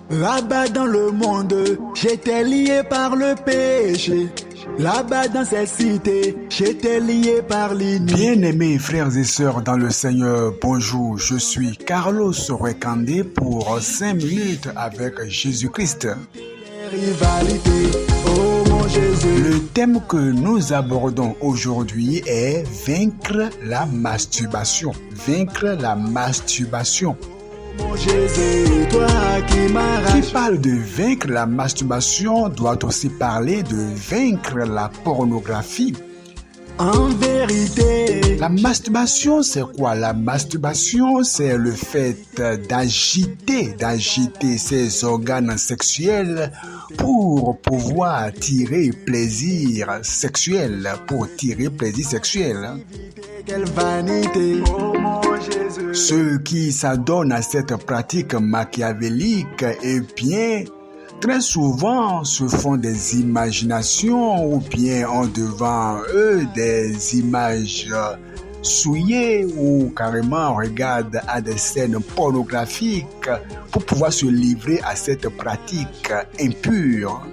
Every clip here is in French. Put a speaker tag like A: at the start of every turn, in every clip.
A: Là-bas dans le monde, j'étais lié par le péché. Là-bas dans cette cité, j'étais lié par l'iniquité.
B: Bien-aimés frères et sœurs dans le Seigneur, bonjour, je suis Carlos Rekandé pour 5 minutes avec Jésus-Christ.
A: Rivalité, oh mon Jésus.
B: Le thème que nous abordons aujourd'hui est vaincre la masturbation. Vaincre la masturbation.
A: Mon Jésus, toi qui m'arraches.
B: Qui parle de vaincre la masturbation doit aussi parler de vaincre la pornographie.
A: En vérité,
B: La masturbation, c'est quoi? La masturbation, c'est le fait d'agiter ses organes sexuels pour pouvoir tirer plaisir sexuel,
A: quelle vanité, oh mon Jésus.
B: Ceux qui s'adonnent à cette pratique machiavélique, eh bien, très souvent se font des imaginations ou bien ont devant eux des images souillées ou carrément regardent à des scènes pornographiques pour pouvoir se livrer à cette pratique impure.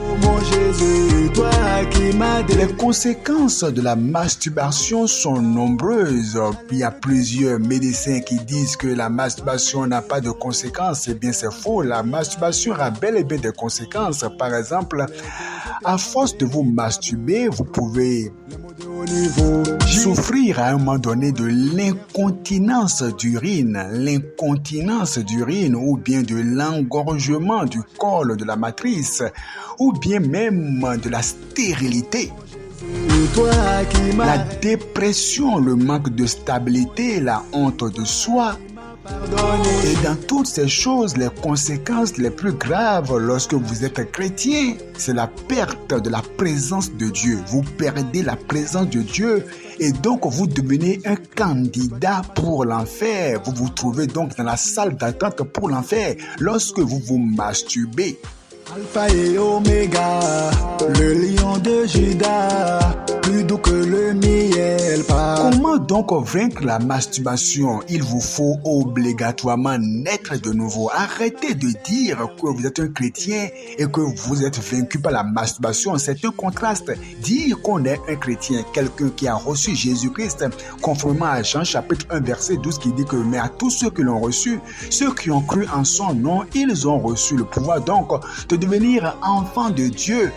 A: Oh mon Jésus, toi qui m'as
B: Les conséquences de la masturbation sont nombreuses. Il y a plusieurs médecins qui disent que la masturbation n'a pas de conséquences. Eh bien, c'est faux. La masturbation a bel et bien des conséquences. Par exemple, à force de vous masturber, vous pouvez souffrir à un moment donné de l'incontinence d'urine ou bien de l'engorgement du col de la matrice ou bien même de la stérilité. La dépression, le manque de stabilité, la honte de soi. Et dans toutes ces choses, les conséquences les plus graves lorsque vous êtes chrétien, c'est la perte de la présence de Dieu. Vous perdez la présence de Dieu et donc vous devenez un candidat pour l'enfer. Vous vous trouvez donc dans la salle d'attente pour l'enfer lorsque vous vous masturbez.
A: Alpha et Oméga, le lion de Juda, plus doux que le miel.
B: Comment donc vaincre la masturbation? Il vous faut obligatoirement naître de nouveau. Arrêtez de dire que vous êtes un chrétien et que vous êtes vaincu par la masturbation. C'est un contraste. Dire qu'on est un chrétien, quelqu'un qui a reçu Jésus-Christ, conformément à Jean chapitre 1 verset 12 qui dit que mais à tous ceux qui l'ont reçu, ceux qui ont cru en son nom, ils ont reçu le pouvoir donc de devenir enfant de Dieu.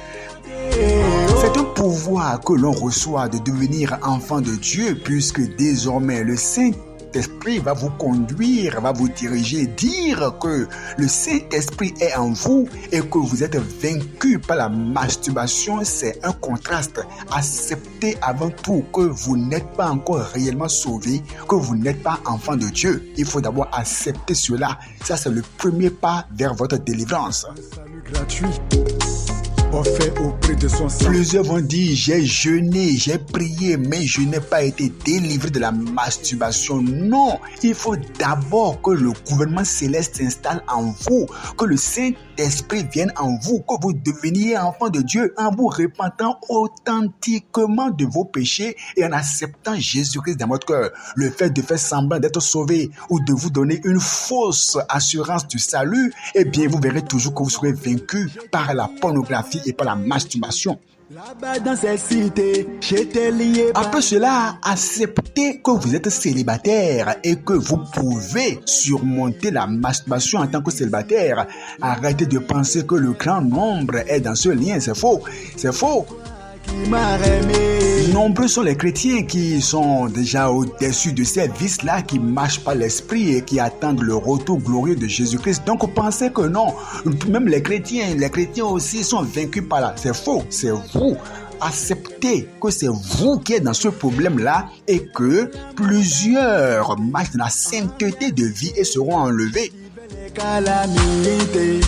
B: C'est un pouvoir que l'on reçoit de devenir enfant de Dieu puisque désormais le Saint-Esprit va vous conduire, va vous diriger, dire que le Saint-Esprit est en vous et que vous êtes vaincu par la masturbation, c'est un contraste. Acceptez avant tout que vous n'êtes pas encore réellement sauvé, que vous n'êtes pas enfant de Dieu. Il faut d'abord accepter cela. Ça, c'est le premier pas vers votre délivrance.
A: Salut gratuit. Offert auprès de son sang.
B: Plusieurs vont dire, j'ai jeûné, j'ai prié, mais je n'ai pas été délivré de la masturbation. Non, il faut d'abord que le gouvernement céleste s'installe en vous, que le Saint-Esprit vienne en vous, que vous deveniez enfant de Dieu en vous repentant authentiquement de vos péchés et en acceptant Jésus-Christ dans votre cœur. Le fait de faire semblant d'être sauvé ou de vous donner une fausse assurance du salut, eh bien, vous verrez toujours que vous serez vaincu par la pornographie et par la masturbation.
A: Là-bas dans cette cité, j'étais lié par...
B: Après cela, acceptez que vous êtes célibataire et que vous pouvez surmonter la masturbation en tant que célibataire. Arrêtez de penser que le grand nombre est dans ce lien, c'est faux. C'est faux.
A: Qui m'a aimé.
B: Nombreux sont les chrétiens qui sont déjà au-dessus de ces vices-là, qui marchent par l'esprit et qui attendent le retour glorieux de Jésus-Christ. Donc pensez que non, même les chrétiens aussi sont vaincus par là. C'est faux, c'est vous. Acceptez que c'est vous qui êtes dans ce problème-là et que plusieurs marchent dans la sainteté de vie et seront enlevés.
A: Calamité.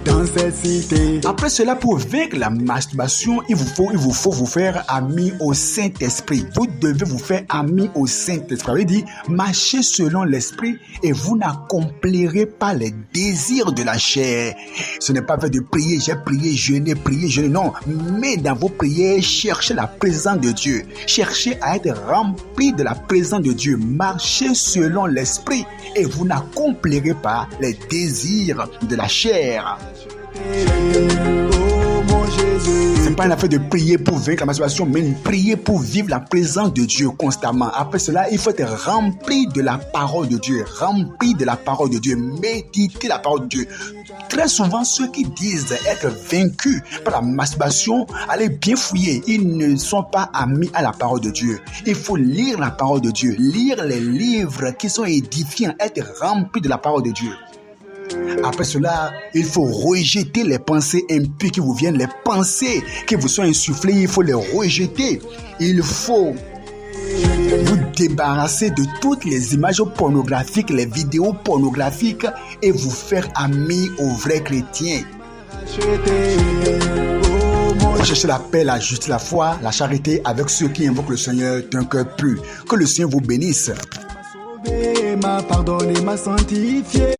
A: Dans dans cette cité.
B: Après cela, pour vaincre la masturbation, il vous faut vous faire ami au Saint-Esprit. Vous devez vous faire ami au Saint-Esprit. Ça veut dire, marchez selon l'Esprit et vous n'accomplirez pas les désirs de la chair. Ce n'est pas fait de prier, j'ai prié, jeûner, non. Mais dans vos prières, cherchez la présence de Dieu. Cherchez à être rempli de la présence de Dieu. Marchez selon l'Esprit et vous n'accomplirez pas les désirs de la chair. C'est pas une affaire de prier pour vaincre la masturbation, mais prier pour vivre la présence de Dieu constamment. Après cela, il faut être rempli de la parole de Dieu, rempli de la parole de Dieu, méditer la parole de Dieu. Très souvent, ceux qui disent être vaincus par la masturbation, allez bien fouiller, ils ne sont pas amis à la parole de Dieu. Il faut lire la parole de Dieu, lire les livres qui sont édifiants, être rempli de la parole de Dieu. Après cela, il faut rejeter les pensées impures qui vous viennent, les pensées qui vous sont insufflées, il faut les rejeter. Il faut vous débarrasser de toutes les images pornographiques, les vidéos pornographiques et vous faire ami aux vrais chrétiens. Cherchez la paix, la justice, la foi, la charité avec ceux qui invoquent le Seigneur d'un cœur pur. Que le Seigneur vous bénisse.
A: M'a pardonné, m'a sanctifié.